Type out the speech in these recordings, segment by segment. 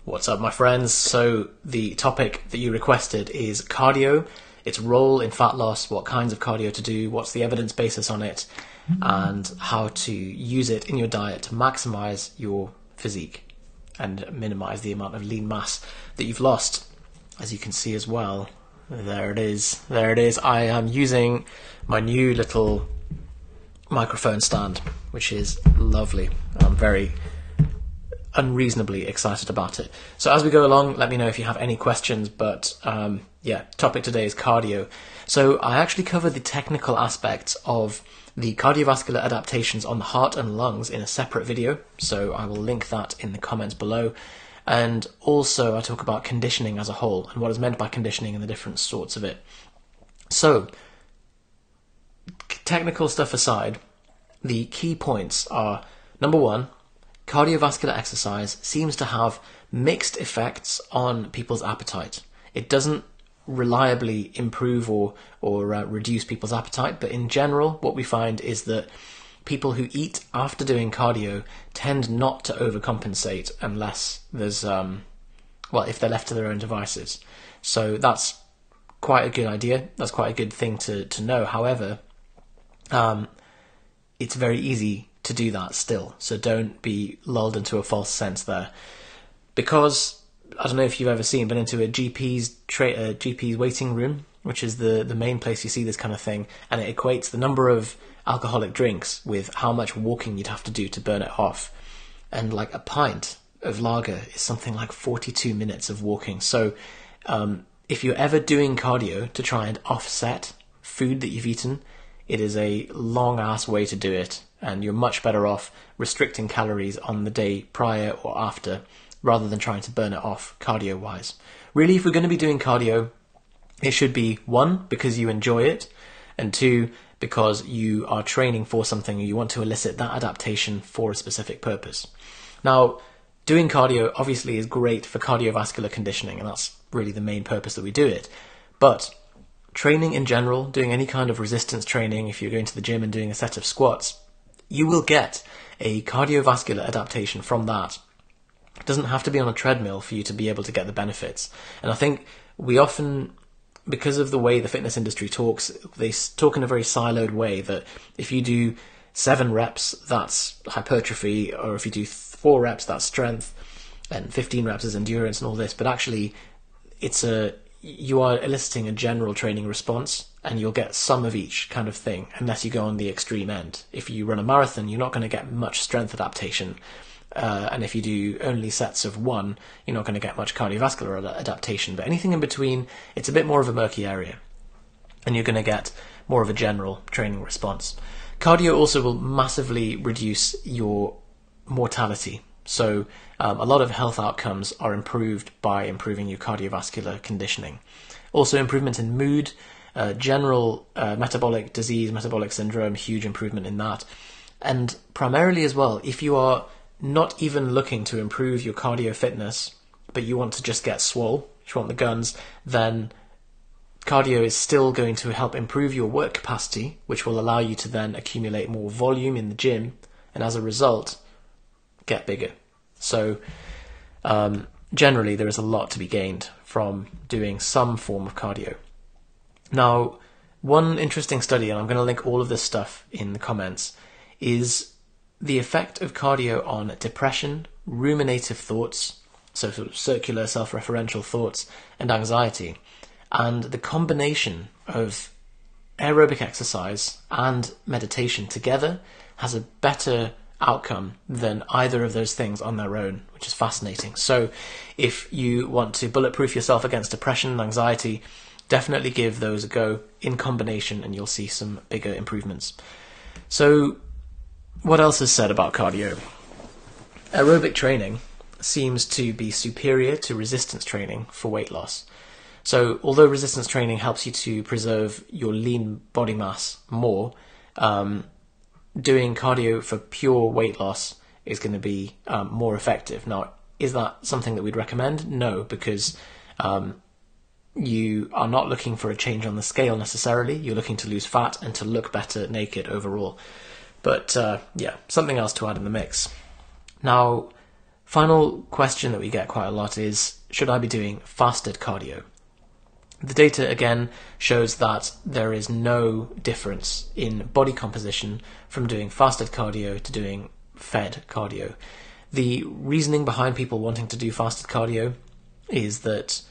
What's up, my friends? So the topic that you requested is cardio, its role in fat loss, what kinds of cardio to do, what's the evidence basis on it, and how to use it in your diet to maximize your physique and minimize the amount of lean mass that you've lost. As you can see as well, there it is. I am using my new little microphone stand, which is lovely. I'm very unreasonably excited about it. So as we go along, let me know if you have any questions, but topic today is cardio. So I actually covered the technical aspects of the cardiovascular adaptations on the heart and lungs in a separate video, so I will link that in the comments below. And also I talk about conditioning as a whole and what is meant by conditioning and the different sorts of it. So, technical stuff aside, the key points are, number one, cardiovascular exercise seems to have mixed effects on people's appetite. It doesn't reliably improve or reduce people's appetite, but in general what we find is that people who eat after doing cardio tend not to overcompensate unless there's if they're left to their own devices. So that's quite a good idea, that's quite a good thing to know. However, it's very easy to do that still, so don't be lulled into a false sense there, because I don't know if you've ever been into a GP's waiting room, which is the main place you see this kind of thing, and it equates the number of alcoholic drinks with how much walking you'd have to do to burn it off, and like a pint of lager is something like 42 minutes of walking. So if you're ever doing cardio to try and offset food that you've eaten, it is a long ass way to do it, and you're much better off restricting calories on the day prior or after rather than trying to burn it off cardio wise. Really, if we're going to be doing cardio, it should be, one, because you enjoy it, and two, because you are training for something and you want to elicit that adaptation for a specific purpose. Now, doing cardio obviously is great for cardiovascular conditioning, and that's really the main purpose that we do it. But training in general, doing any kind of resistance training, if you're going to the gym and doing a set of squats, you will get a cardiovascular adaptation from that. It doesn't have to be on a treadmill for you to be able to get the benefits. And I think we often, because of the way the fitness industry talks, they talk in a very siloed way that if you do 7 reps, that's hypertrophy, or if you do 4 reps, that's strength, and 15 reps is endurance and all this. But actually, you are eliciting a general training response, and you'll get some of each kind of thing, unless you go on the extreme end. If you run a marathon, you're not going to get much strength adaptation, and if you do only sets of 1, you're not going to get much cardiovascular adaptation. But anything in between, it's a bit more of a murky area, and you're going to get more of a general training response. Cardio also will massively reduce your mortality. So a lot of health outcomes are improved by improving your cardiovascular conditioning. Also, improvement in mood, general metabolic disease, metabolic syndrome, huge improvement in that. And primarily as well, if you are not even looking to improve your cardio fitness, but you want to just get swole, if you want the guns, then cardio is still going to help improve your work capacity, which will allow you to then accumulate more volume in the gym, and as a result, get bigger. So generally there is a lot to be gained from doing some form of cardio. Now, one interesting study, and I'm going to link all of this stuff in the comments, is the effect of cardio on depression, ruminative thoughts, so sort of circular self-referential thoughts, and anxiety. And the combination of aerobic exercise and meditation together has a better outcome than either of those things on their own, which is fascinating. So if you want to bulletproof yourself against depression and anxiety, definitely give those a go in combination, and you'll see some bigger improvements. So what else is said about cardio? Aerobic training seems to be superior to resistance training for weight loss. So although resistance training helps you to preserve your lean body mass more, doing cardio for pure weight loss is going to be more effective. Now, is that something that we'd recommend? No, because you are not looking for a change on the scale necessarily. You're looking to lose fat and to look better naked overall. But something else to add in the mix. Now, Final question that we get quite a lot is, should I be doing fasted cardio? The data again shows that there is no difference in body composition from doing fasted cardio to doing fed cardio. The reasoning behind people wanting to do fasted cardio is that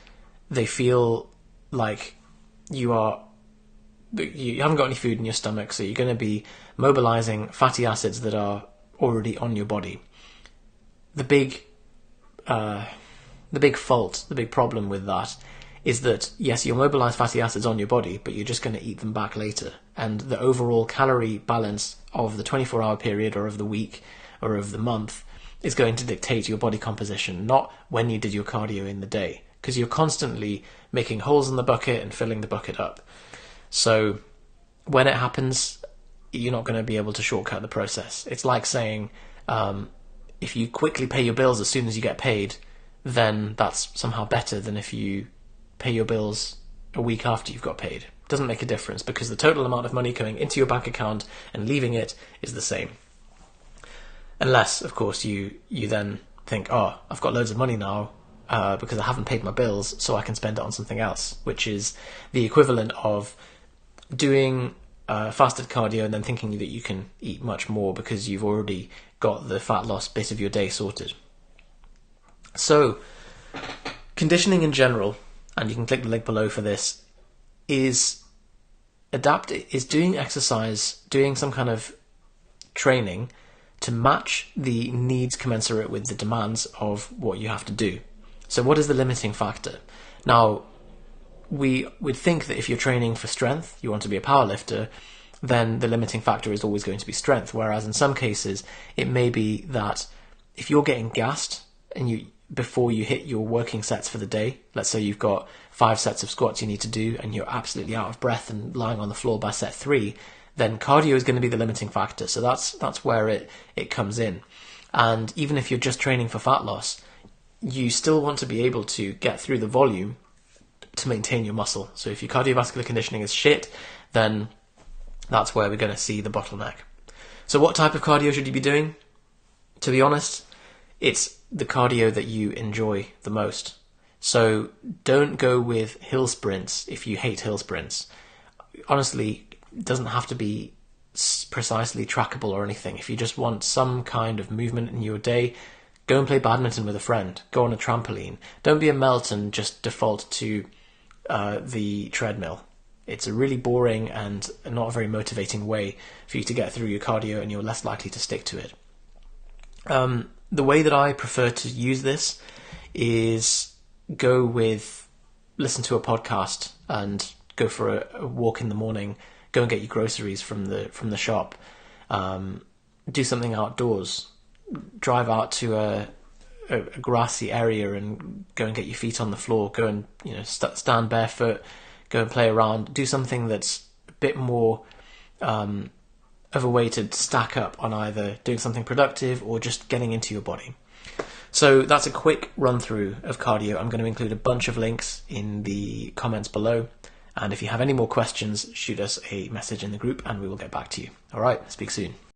they feel like you haven't got any food in your stomach, so you're going to be mobilizing fatty acids that are already on your body. The big fault, the big problem with that is that, yes, you'll mobilize fatty acids on your body, but you're just going to eat them back later. And the overall calorie balance of the 24-hour period or of the week or of the month is going to dictate your body composition, not when you did your cardio in the day, because you're constantly making holes in the bucket and filling the bucket up. So when it happens, you're not going to be able to shortcut the process. It's like saying, if you quickly pay your bills as soon as you get paid, then that's somehow better than if you pay your bills a week after you've got paid. It doesn't make a difference, because the total amount of money coming into your bank account and leaving it is the same. Unless, of course, you then think, oh, I've got loads of money now because I haven't paid my bills, so I can spend it on something else, which is the equivalent of doing fasted cardio and then thinking that you can eat much more because you've already got the fat loss bit of your day sorted. So, conditioning in general, and you can click the link below for this, is doing exercise, doing some kind of training to match the needs commensurate with the demands of what you have to do. So what is the limiting factor? Now, we would think that if you're training for strength, you want to be a powerlifter, then the limiting factor is always going to be strength. Whereas in some cases, it may be that if you're getting gassed and before you hit your working sets for the day, let's say you've got 5 sets of squats you need to do and you're absolutely out of breath and lying on the floor by set 3, then cardio is going to be the limiting factor. So that's where it comes in. And even if you're just training for fat loss, you still want to be able to get through the volume to maintain your muscle. So if your cardiovascular conditioning is shit, then that's where we're going to see the bottleneck. So what type of cardio should you be doing? To be honest, it's the cardio that you enjoy the most. So don't go with hill sprints if you hate hill sprints. Honestly, it doesn't have to be precisely trackable or anything. If you just want some kind of movement in your day, go and play badminton with a friend. Go on a trampoline. Don't be a melt and just default to the treadmill. It's a really boring and not a very motivating way for you to get through your cardio, and you're less likely to stick to it. The way that I prefer to use this is listen to a podcast and go for a walk in the morning. Go and get your groceries from the shop. Do something outdoors. Drive out to a grassy area and go and get your feet on the floor. Go and stand barefoot. Go and play around. Do something that's a bit more of a way to stack up on either doing something productive or just getting into your body. So that's a quick run through of cardio. I'm going to include a bunch of links in the comments below. And if you have any more questions, shoot us a message in the group and we will get back to you. All right, speak soon.